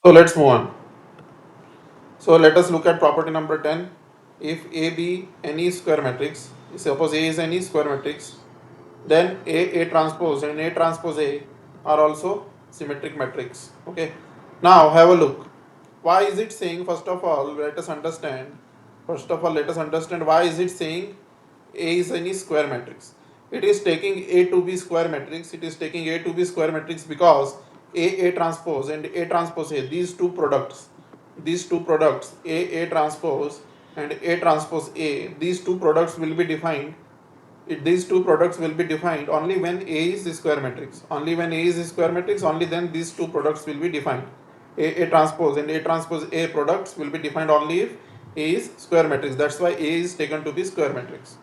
So let's move on. So let us look at property number 10. If A be any square matrix, suppose A is any square matrix, then A transpose and A transpose A are also symmetric matrix. Okay. Now have a look. Why is it saying, first of all, let us understand. First of all, let us understand why is it saying A is any square matrix. It is taking A to be square matrix. It is taking A to be square matrix because A transpose and A transpose A, these two products A transpose and A transpose A, these two products will be defined. These two products will be defined only when A is a square matrix. Only when A is a square matrix, only then these two products will be defined. A transpose and A transpose A products will be defined only if A is square matrix. That's why A is taken to be square matrix.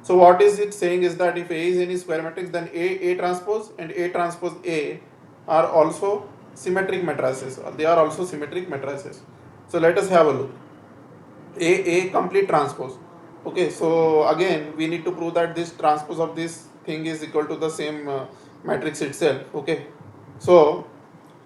So what is it saying is that if A is any square matrix, then A transpose and A transpose A are also symmetric matrices. They are also symmetric matrices. So let us have a look. A complete transpose. Okay, so again we need to prove that this transpose of this thing is equal to the same matrix itself. Okay, so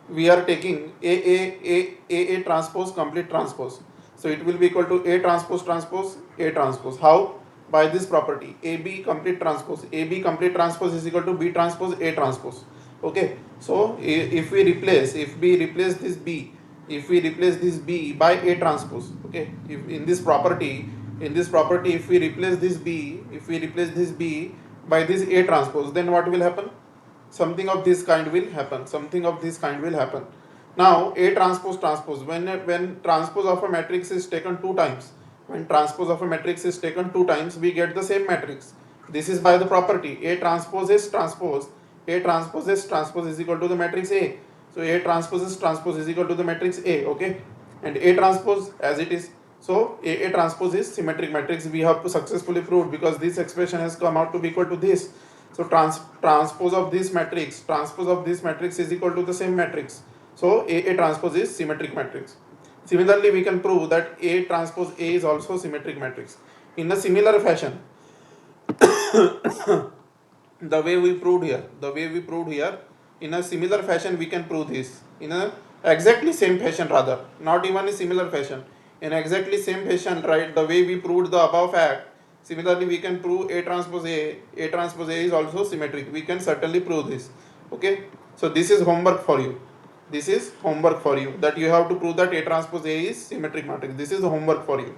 we are taking A transpose complete transpose. So it will be equal to A transpose transpose A transpose. How? By this property, AB complete transpose. AB complete transpose is equal to B transpose A transpose. Okay, so if we replace, if we replace this B by A transpose, okay, if in this property, if we replace this B, by this A transpose, then what will happen? Something of this kind will happen. Now A transpose transpose, when transpose of a matrix is taken two times, we get the same matrix. This is by the property A transpose is equal to the matrix A. So A transpose is equal to the matrix A. Okay, and A transpose as it is. So A transpose is symmetric matrix. We have to successfully prove, because this expression has come out to be equal to this. So transpose of this matrix is equal to the same matrix. So A transpose is symmetric matrix. Similarly, we can prove that A transpose A is also symmetric matrix. In a similar fashion, the way we proved here, in a similar fashion we can prove this. In a exactly same fashion, rather, not even a similar fashion, in exactly same fashion, right? The way we proved the above fact, similarly we can prove A transpose A is also symmetric. We can certainly prove this. Okay, so this is homework for you. That you have to prove that A transpose A is symmetric matrix. This is the homework for you.